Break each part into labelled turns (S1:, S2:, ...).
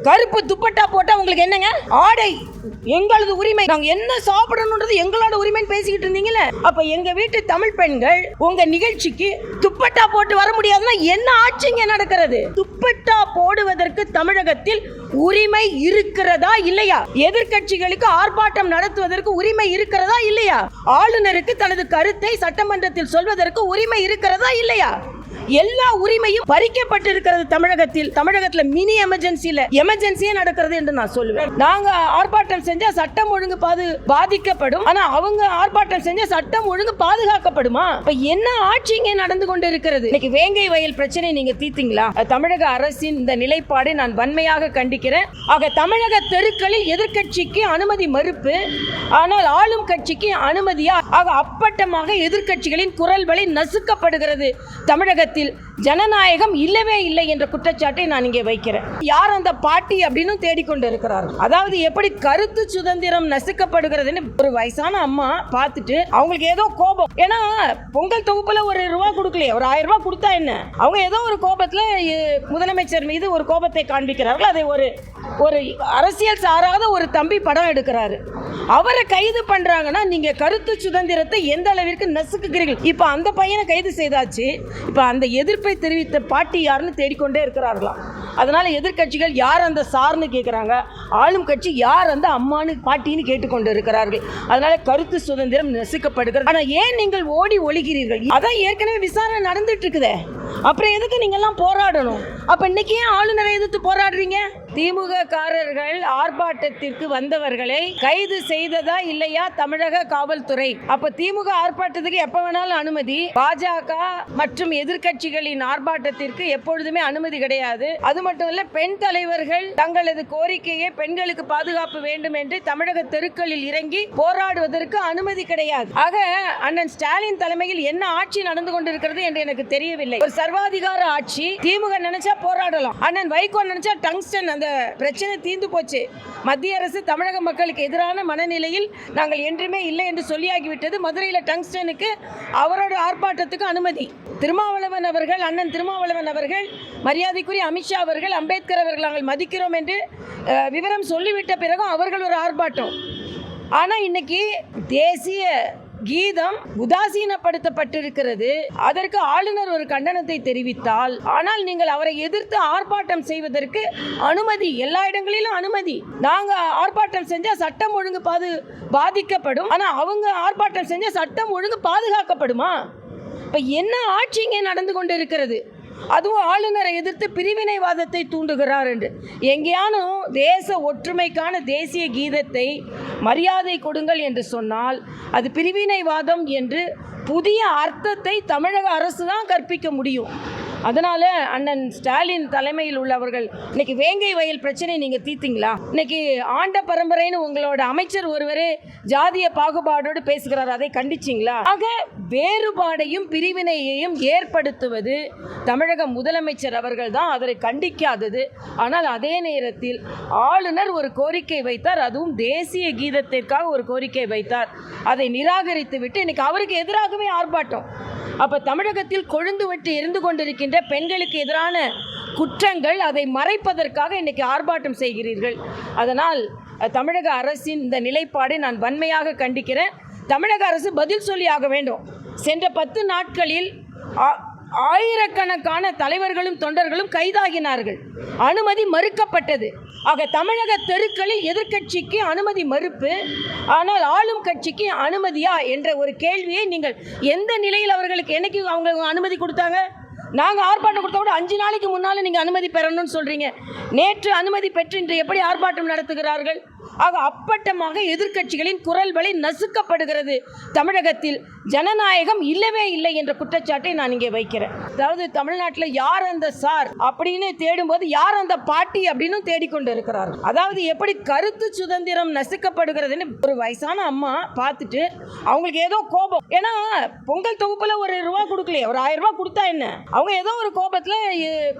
S1: கருப்பு துப்பட்டா போட்டா உங்களுக்கு என்னங்க? ஆடை எங்களது உரிமை, நாங்க என்ன சாப்பிடணும்ன்றது எங்களோட உரிமைன்னு பேசிக்கிட்டு இருந்தீங்கல்ல. அப்ப எங்க வீட்டு தமிழ் பெண்கள் உங்க நிகழ்ச்சிக்கு துப்பட்டா போட்டு வர முடியாதுன்னா என்ன ஆட்சிங்க நடக்கிறது? துப்பட்டா போடுவதற்கு தமிழகத்தில் உரிமை இருக்கிறதா இல்லையா? எதிர்க்கட்சிகளுக்கு ஆர்ப்பாட்டம் நடத்துவதற்கு உரிமை இருக்கிறதா இல்லையா? ஆளுநருக்கு தனது கருத்தை சட்டமன்றத்தில் சொல்வதற்கு உரிமை இருக்கிறதா இல்லையா? எல்லா உரிமையும் பறிக்கப்பட்டு இருக்கிறது தமிழகத்தில் மினி எமர்ஜென்சியே நடக்கிறது என்று நான் சொல்லுவேன். நாங்க ஆர்ப்பாட்டம் செஞ்சா சட்டம் ஒழுங்கு பாதிக்கப்படும், ஆனா அவங்க ஆர்ப்பாட்டம் செஞ்சா சட்டம் ஒழுங்கு பாதுகாக்கப்படுமா? இப்ப என்ன ஆட்சிங்க நடந்து கொண்டு இருக்கிறது? இன்னைக்கு வேங்கை வயல் பிரச்சனை நீங்க தீர்த்தீங்களா? தமிழக அரசின் இந்த நிலைப்பாடை நான் வன்மையாக கண்டிக்கிறேன். ஆக தமிழக தெருக்களில் எதிர்க்கட்சிக்கு அனுமதி மறுப்பு, ஆனால் ஆளும் கட்சிக்கு அனுமதியா? ஆக அப்பட்டமாக எதிர்க்கட்சிகளின் குரல் வலை நசுக்கப்படுகிறது. தமிழகத்தில் ஜனநாயகம் இல்லவே இல்லை என்ற குற்றச்சாட்டை நான் இங்கே வைக்கிறேன். யார் அந்த பாட்டி அப்படின்னு தேடிக்கொண்டு இருக்கிறார்கள். அதாவது எப்படி கருத்து சுதந்திரம் நசுக்கப்படுகிறதுன்னு ஒரு வயசான அம்மா பார்த்துட்டு அவங்களுக்கு ஏதோ கோபம். ஏன்னா பொங்கல் தொகுப்புல ஒரு ரூபா கொடுக்கலையே, ஒரு 1000 ரூபாய் கொடுத்தா என்ன? அவங்க ஏதோ ஒரு கோபத்துல முதலமைச்சர் மீது ஒரு கோபத்தை காண்பிக்கிறார்கள். அதை ஒரு அரசியல் சாராத ஒரு தம்பி படம் எடுக்கிறாரு, அவரை கைது பண்றாங்கன்னா நீங்க கருத்து சுதந்திரத்தை எந்த அளவிற்கு நசுக்குகிறீர்கள்? இப்ப அந்த பையனை கைது செய்தாச்சு, இப்ப அந்த எதிர்ப்பை தெரிவித்த பாட்டி யாருன்னு தேடிக்கொண்டே இருக்கிறார்களாம். அதனால எதிர்க்கட்சிகள் யார் அந்த சார்னு கேட்கிறாங்க, ஆளும் கட்சி யார் அந்த அம்மானு பாட்டின்னு கேட்டுக்கொண்டு இருக்கிறார்கள். அதனால கருத்து சுதந்திரம் நசுக்கப்படுகிறது. ஆனா ஏன் நீங்கள் ஓடி ஒளிகிறீர்கள்? அதான் ஏற்கனவே விசாரணை நடந்துட்டு இருக்குதே, அப்புறம் எதுக்கு நீங்க எல்லாம் போராடணும்? அப்ப இன்னைக்கு ஏன் ஆளுநரை எதிர்த்து போராடுறீங்க? திமுக காரர்கள் ஆர்ப்பாட்டத்திற்கு வந்தவர்களை கைது செய்ததா இல்லையா தமிழக காவல்துறை? அப்ப திமுக ஆர்ப்பாட்டத்துக்கு எப்ப வேணாலும் அனுமதி, பாஜக மற்றும் எதிர்க்கட்சிகளின் ஆர்ப்பாட்டத்திற்கு எப்பொழுதுமே அனுமதி கிடையாது. அது மட்டும் இல்ல, பெண் தலைவர்கள் தங்களது கோரிக்கையை பெண்களுக்கு பாதுகாப்பு வேண்டும் என்று தமிழக தெருக்களில் இறங்கி போராடுவதற்கு அனுமதி கிடையாது. ஆக அண்ணன் ஸ்டாலின் தலைமையில் என்ன ஆட்சி நடந்து கொண்டிருக்கிறது என்று எனக்கு தெரியவில்லை. ஒரு சர்வாதிகார ஆட்சி. திமுக நினைச்சா போராடலாம், அண்ணன் வைகோ நினைச்சா டங்ஸ்டன் அந்த பிரச்சனை தீர்ந்து போச்சு. மத்திய அரசு தமிழக மக்களுக்கு எதிரான மனநிலையில் நாங்கள் என்றுமே இல்லை என்று சொல்லியாகிவிட்டது. மதுரையில் டங்ஸ்டனுக்கு அவரோட ஆர்ப்பாட்டத்துக்கு அனுமதி. திருமாவளவன் அவர்கள், அண்ணன் திருமாவளவன் அவர்கள், மரியாதைக்குரிய அமித்ஷா அவர்கள், அம்பேத்கர் அவர்கள் நாங்கள் மதிக்கிறோம் என்று விவரம் சொல்லிவிட்ட பிறகும் அவர்கள் ஒரு ஆர்ப்பாட்டம். ஆனால் இன்னைக்கு தேசிய கீதம் உதாசீனப்படுத்தப்பட்டிருக்கிறது. அதற்கு ஆளுநர் ஒரு கண்டனத்தை தெரிவித்தால், ஆனால் நீங்கள் அவரை எதிர்த்து ஆர்ப்பாட்டம் செய்வதற்கு அனுமதி, எல்லா இடங்களிலும் அனுமதி. நாங்க ஆர்ப்பாட்டம் செஞ்சா சட்டம் ஒழுங்கு பாதிக்கப்படும், ஆனா அவங்க ஆர்ப்பாட்டம் செஞ்சா சட்டம் ஒழுங்கு பாதுகாக்கப்படுமா? இப்ப என்ன ஆட்சிங்க நடந்து கொண்டு இருக்கிறது? அதுவும் ஆளுநரை எதிர்த்து பிரிவினைவாதத்தை தூண்டுகிறார் என்று. எங்கேயானும் தேச ஒற்றுமைக்கான தேசிய கீதத்தை மரியாதை கொடுங்கள் என்று சொன்னால் அது பிரிவினைவாதம் என்று புதிய அர்த்தத்தை தமிழக அரசு தான் கற்பிக்க முடியும். அதனால அண்ணன் ஸ்டாலின் தலைமையில் உள்ளவர்கள் இன்னைக்கு வேங்கை வயல் பிரச்சனை நீங்க தீர்த்தீங்களா? இன்னைக்கு ஆண்ட பரம்பரைன்னு உங்களோட அமைச்சர் ஒருவரே ஜாதிய பாகுபாடோடு பேசுகிறார், அதை கண்டிச்சிங்களா? ஆக வேறுபாடையும் பிரிவினையையும் ஏற்படுத்துவது தமிழக முதலமைச்சர் அவர்கள் தான், அதை கண்டிக்காதது. ஆனால் அதே நேரத்தில் ஆளுநர் ஒரு கோரிக்கை வைத்தார், அதுவும் தேசிய கீதத்திற்காக ஒரு கோரிக்கை வைத்தார். அதை நிராகரித்து விட்டு இன்னைக்கு அவருக்கு எதிராகவே ஆர்ப்பாட்டம். அப்ப தமிழகத்தில் கொழுந்து விட்டு எரிந்து கொண்டிருக்கின்ற பெண்களுக்கு எதிரான குற்றங்கள், அதை மறைப்பதற்காக இன்னைக்கு ஆர்ப்பாட்டம் செய்கிறீர்கள். அதனால் தமிழக அரசின் இந்த நிலைப்பாடை நான் வன்மையாக கண்டிக்கிறேன். தமிழக அரசு பதில் சொல்லி ஆக வேண்டும். சென்ற 10 நாட்களில் ஆயிரக்கணக்கான தலைவர்களும் தொண்டர்களும் கைதாகினார்கள், அனுமதி மறுக்கப்பட்டது. ஆக தமிழக தெருக்களில் எதிர்க்கட்சிக்கு அனுமதி மறுப்பு, ஆனால் ஆளும் கட்சிக்கு அனுமதியா என்ற ஒரு கேள்வியை நீங்கள் எந்த நிலையில் அவர்களுக்கு என்னைக்கு அவங்க அனுமதி கொடுத்தாங்க? நாங்கள் ஆர்ப்பாட்டம் கொடுத்தா கூட 5 நாளைக்கு முன்னால் நீங்கள் அனுமதி பெறணும்னு சொல்கிறீங்க. நேற்று அனுமதி பெற்று இன்று எப்படி ஆர்ப்பாட்டம் நடத்துகிறார்கள்? ஆக அப்பட்டமாக எதிர்க்கட்சிகளின் குரல் வலை நசுக்கப்படுகிறது. தமிழகத்தில் ஜனநாயகம் இல்லவே இல்லை என்ற குற்றச்சாட்டை நான் இங்கே வைக்கிறேன். அதாவது தமிழ்நாட்டில் யார் அந்த சார் அப்படின்னு தேடும்போது யார் அந்த பாட்டி அப்படின்னு தேடிக்கொண்டு இருக்கிறார்கள். அதாவது எப்படி கருத்து சுதந்திரம் நசுக்கப்படுகிறதுன்னு ஒரு வயசான அம்மா பார்த்துட்டு அவங்களுக்கு ஏதோ கோபம். ஏன்னா பொங்கல் தொகுப்புல ஒரு ரூபா கொடுக்கலையே, ஒரு 1000 ரூபாய் கொடுத்தா என்ன? அவங்க ஏதோ ஒரு கோபத்துல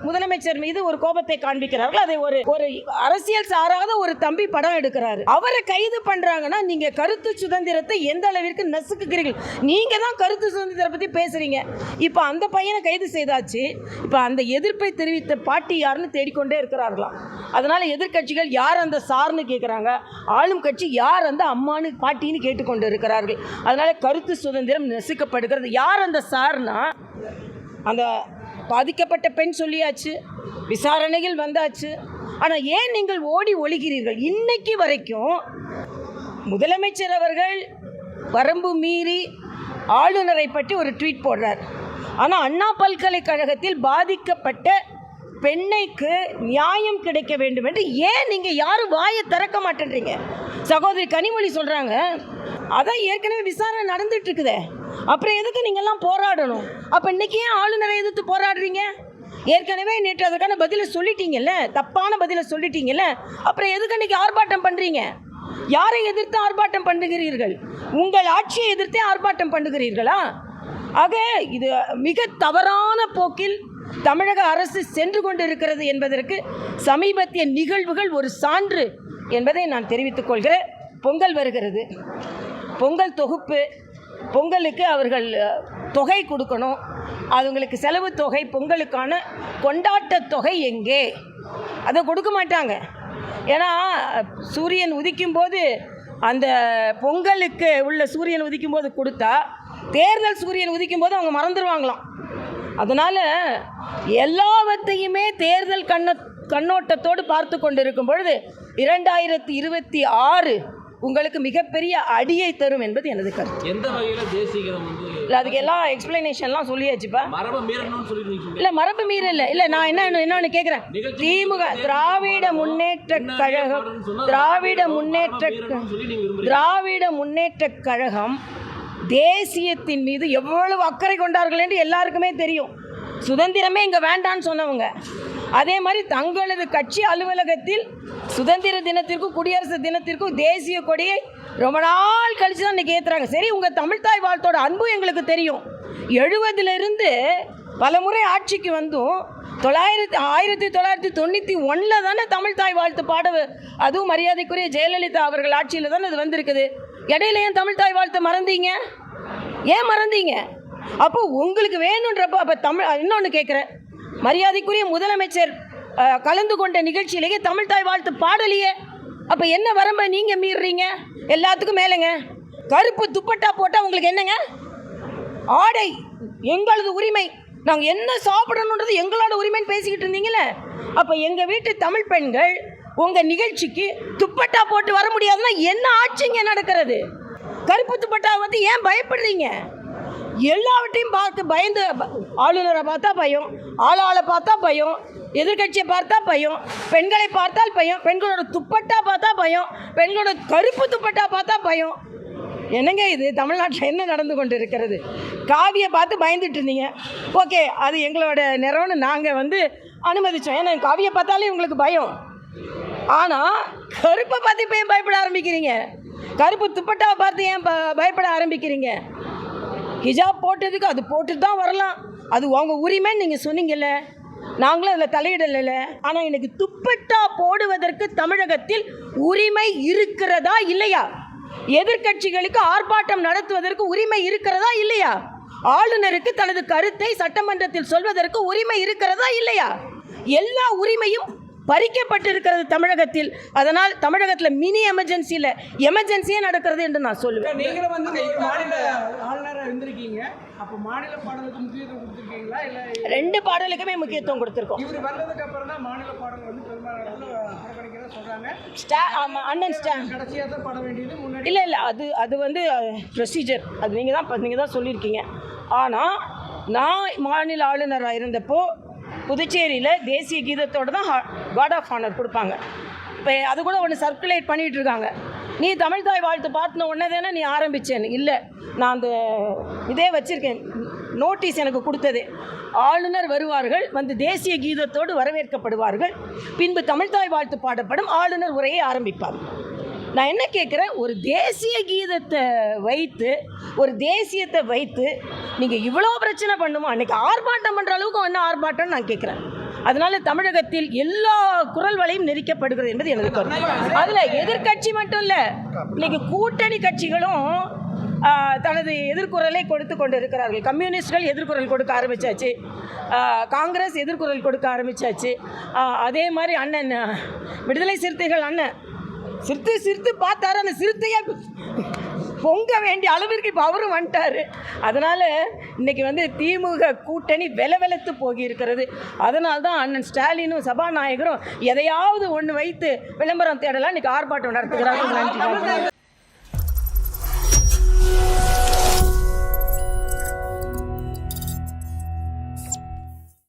S1: முதலமைச்சர் மீது ஒரு கோபத்தை காண்பிக்கிறார்கள். அதை ஒரு அரசியல் சாராத ஒரு தம்பி படம் எடுக்கிறார். இருக்கிறாரு. அவரை கைது பண்றாங்கன்னா நீங்க கருத்து சுதந்திரத்தை எந்த அளவிற்கு நசுக்குகிறீர்கள்? நீங்க தான் கருத்து சுதந்திரத்தை பத்தி பேசுறீங்க. இப்ப அந்த பையனை கைது செய்தாச்சு. இப்ப அந்த எதிர்ப்பை தெரிவித்த பாட்டி யாருன்னு தேடிக்கொண்டே இருக்கிறார்களாம். அதனால எதிர்கட்சிகள் யார் அந்த சார்னு கேட்குறாங்க, ஆளும் கட்சி யார் அந்த அம்மானு பாட்டின்னு கேட்டுக்கொண்டு இருக்கிறார்கள். அதனால கருத்து சுதந்திரம் நசுக்கப்படுகிறது. யார் அந்த சார்னா, அந்த பாதிக்கப்பட்ட பெண் சொல்லியாச்சு, விசாரணைகள் வந்தாச்சு. ஆனால் ஏன் நீங்கள் ஓடி ஒளிகிறீர்கள்? இன்னைக்கு வரைக்கும் முதலமைச்சர் அவர்கள் வரம்பு மீறி ஆளுநரை பற்றி ஒரு ட்வீட் போடுறார். ஆனால் அண்ணா பல்கலைக்கழகத்தில் பாதிக்கப்பட்ட பெண்ணைக்கு நியாயம் கிடைக்க வேண்டும் என்று ஏன் நீங்கள் யாரும் வாயை திறக்க மாட்டேன்றீங்க? சகோதரி கனிமொழி சொல்கிறாங்க, அதான் ஏற்கனவே விசாரணை நடந்துட்டு இருக்குதே, அப்புறம் எதுக்கு நீங்கள்லாம் போராடணும்? அப்போ இன்னைக்கு ஏன் ஆளுநரை எதிர்த்து போராடுறீங்க? ஏற்கனவே நேற்று அதுக்கான பதிலை சொல்லிட்டீங்கல்ல, தப்பான பதிலை சொல்லிட்டீங்கல்ல, அப்புறம் எதுக்கு இன்னைக்கு ஆர்ப்பாட்டம் பண்ணுறீங்க? யாரை எதிர்த்து ஆர்ப்பாட்டம் பண்ணுகிறீர்கள்? உங்கள் ஆட்சியை எதிர்த்தே ஆர்ப்பாட்டம் பண்ணுகிறீர்களா? ஆக இது மிக தவறான போக்கில் தமிழக அரசு சென்று கொண்டிருக்கிறது என்பதற்கு சமீபத்திய நிகழ்வுகள் ஒரு சான்று என்பதை நான் தெரிவித்துக் கொள்கிறேன். பொங்கல் வருகிறது, பொங்கல் தொகுப்பு, பொங்கலுக்கு அவர்கள் தொகை கொடுக்கணும், அவங்களுக்கு செலவு தொகை, பொங்கலுக்கான கொண்டாட்ட தொகை எங்கே? அதை கொடுக்க மாட்டாங்க. ஏன்னா சூரியன் உதிக்கும் போது, அந்த பொங்கலுக்கு உள்ள சூரியன் உதிக்கும் போது கொடுத்தா, தேர்தல் சூரியன் உதிக்கும் போது அவங்க மறந்துடுவாங்களாம். அதனால் எல்லாவற்றையுமே தேர்தல் கண்ணோட்டத்தோடு பார்த்து கொண்டிருக்கும் பொழுது 2026 உங்களுக்கு மிகப்பெரிய அடியை தரும் என்பது எனது கருத்து.
S2: எந்த வகையில் தேசியம் வந்து
S1: அதுக்கு எல்லாம் எக்ஸ்பிளனேஷன்லாம் சொல்லியாச்சுப்பா.
S2: மரபு மீறணும்னு சொல்லிருக்கீங்க.
S1: இல்லை, மரபு மீறல் இல்லை. நான் என்னன்னு கேட்குறேன். திமுக திராவிட முன்னேற்ற கழகம் திராவிட முன்னேற்ற கழகம் தேசியத்தின் மீது எவ்வளவு அக்கறை கொண்டார்கள் என்று எல்லாருக்குமே தெரியும். சுதந்திரமே இங்கே வேண்டான்னு சொன்னவங்க. அதே மாதிரி தங்களது கட்சி அலுவலகத்தில் சுதந்திர தினத்திற்கும் குடியரசு தினத்திற்கும் தேசிய கொடியை ரொம்ப நாள் கழித்து தான் இன்றைக்கி ஏற்றுறாங்க. சரி, உங்கள் தமிழ்தாய் வாழ்த்தோட அன்பு எங்களுக்கு தெரியும். 70லிருந்து பல முறை ஆட்சிக்கு வந்தும் 1991 தானே தமிழ்தாய் வாழ்த்து பாட, அதுவும் மரியாதைக்குரிய ஜெயலலிதா அவர்கள் ஆட்சியில் தானே அது வந்திருக்குது. இடையில ஏன் தமிழ்தாய் வாழ்த்தை மறந்தீங்க? ஏன் மறந்தீங்க? அப்போ உங்களுக்கு வேணுன்றப்போ அப்போ இன்னொன்று கேட்குறேன், மரியாதைக்குரிய முதலமைச்சர் கலந்து கொண்ட நிகழ்ச்சியிலேயே தமிழ்தாய் வாழ்த்து பாடலையே, அப்போ என்ன வரம்பை நீங்கள் மீறுறீங்க? எல்லாத்துக்கும் மேலேங்க கருப்பு துப்பட்டா போட்டால் உங்களுக்கு என்னங்க? ஆடை எங்களது உரிமை, நாங்கள் என்ன சாப்பிடணுன்றது எங்களோட உரிமைன்னு பேசிக்கிட்டு இருந்தீங்களே, அப்போ எங்கள் வீட்டு தமிழ் பெண்கள் உங்கள் நிகழ்ச்சிக்கு துப்பட்டா போட்டு வர முடியாதுன்னா என்ன ஆட்சிங்க நடக்கிறது? கருப்பு துப்பட்டா வந்து ஏன் பயப்படுறீங்க? எல்லாவற்றையும் பார்த்து பயந்து, ஆளுநரை பார்த்தா பயம், ஆளாளை பார்த்தா பயம், எதிர்கட்சியை பார்த்தா பயம், பெண்களை பார்த்தால் பயம், பெண்களோட துப்பட்டா பார்த்தா பயம், பெண்களோட கருப்பு துப்பட்டா பார்த்தா பயம். என்னங்க இது? தமிழ்நாட்டில் என்ன நடந்து கொண்டு இருக்கிறது? காவியை பார்த்து பயந்துட்டு இருந்தீங்க, ஓகே, அது எங்களோட நிறம்னு நாங்கள் வந்து அனுமதித்தோம். ஏன்னா காவியை பார்த்தாலே உங்களுக்கு பயம். ஆனால் கருப்பை பார்த்து இப்போ ஏன் பயப்பட ஆரம்பிக்கிறீங்க? கருப்பு துப்பட்டாவை பார்த்து ஏன் பயப்பட ஆரம்பிக்கிறீங்க? ஹிஜாப் போட்டதுக்கு அது போட்டு தான் வரலாம், அது உங்கள் உரிமைன்னு நீங்கள் சொன்னீங்கல்ல, நாங்களும் அதில் தலையிடலை. ஆனால் எனக்கு துப்பட்டா போடுவதற்கு தமிழகத்தில் உரிமை இருக்கிறதா இல்லையா? எதிர்கட்சிகளுக்கு ஆர்ப்பாட்டம் நடத்துவதற்கு உரிமை இருக்கிறதா இல்லையா? ஆளுநருக்கு தனது கருத்தை சட்டமன்றத்தில் சொல்வதற்கு உரிமை இருக்கிறதா இல்லையா? எல்லா உரிமையும் பறிக்கப்பட்டிருக்கிறது தமிழகத்தில். அதனால் தமிழகத்தில் மினி எமர்ஜென்சியில் எமர்ஜென்சியே நடக்கிறது என்று நான் சொல்லுவேன்.
S3: நீங்களும் வந்து மாநில ஆளுநராக இருந்திருக்கீங்க, அப்போ மாநில பாடலுக்கு முக்கியத்துவம் கொடுத்துருக்கீங்களா? இல்லை,
S1: 2 பாடலுக்குமே முக்கியத்துவம் கொடுத்துருக்கோம்.
S3: இவர் வந்ததுக்கு அப்புறம் தான் மாநில பாடல் வந்து பெரும்பாலும் புறக்கணிக்கிறதா சொல்கிறாங்க.
S1: அண்ணன்
S3: கடைசியாக தான் பாட வேண்டியது முன்னாடி.
S1: இல்லை, அது வந்து ப்ரொசீஜர், அது நீங்கள் தான் சொல்லியிருக்கீங்க. ஆனால் நான் மாநில ஆளுநராக இருந்தப்போ புதுச்சேரியில் தேசிய கீதத்தோடு தான் கார்ட் ஆஃப் ஆனர் கொடுப்பாங்க. இப்போ அது கூட ஒன்று சர்க்குலேட் பண்ணிகிட்டு இருக்காங்க. நீ தமிழ்தாய் வாழ்த்து பார்த்தின உடனே தானே நீ ஆரம்பித்தேன்னு. இல்லை, நான் அந்த இதே வச்சுருக்கேன், நோட்டீஸ் எனக்கு கொடுத்தது. ஆளுநர் வருவார்கள், வந்து தேசிய கீதத்தோடு வரவேற்கப்படுவார்கள், பின்பு தமிழ்தாய் வாழ்த்து பாடப்படும், ஆளுநர் உரையை ஆரம்பிப்பார். நான் என்ன கேட்குறேன், ஒரு தேசிய கீதத்தை வைத்து, ஒரு தேசியத்தை வைத்து நீங்கள் இவ்வளோ பிரச்சனை பண்ணுமா? அன்றைக்கி ஆர்ப்பாட்டம் பண்ணுற அளவுக்கு என்ன ஆர்ப்பாட்டம்னு நான் கேட்குறேன். அதனால தமிழகத்தில் எல்லா குரல் வலையும் நெரிக்கப்படுகிறது என்பது எனது கருத்து. அதுல எதிர்க்கட்சி மட்டும் இல்ல, இன்னைக்கு கூட்டணி கட்சிகளும் தனது எதிர்குரலை கொடுத்து கொண்டு இருக்கிறார்கள். கம்யூனிஸ்ட்கள் எதிர்குரல் கொடுக்க ஆரம்பிச்சாச்சு, காங்கிரஸ் எதிர்குரல் கொடுக்க ஆரம்பிச்சாச்சு. அதே மாதிரி அண்ணன் விடுதலை சிறுத்தைகள் அண்ணன் சிரித்து பார்த்தாரு, அந்த சிறுத்தையா பொங்க வேண்டிய அளவிற்கு இப்போ அவரும் வந்துட்டார். அதனால் இன்றைக்கி வந்து திமுக கூட்டணி வெலவெலத்து போகி இருக்கிறது. அதனால தான் அண்ணன் ஸ்டாலினும் சபாநாயகரும் எதையாவது ஒன்று வைத்து விளம்பரம் தேடலாம் இன்றைக்கி ஆர்ப்பாட்டம் நடத்துகிறார்கள். நன்றி.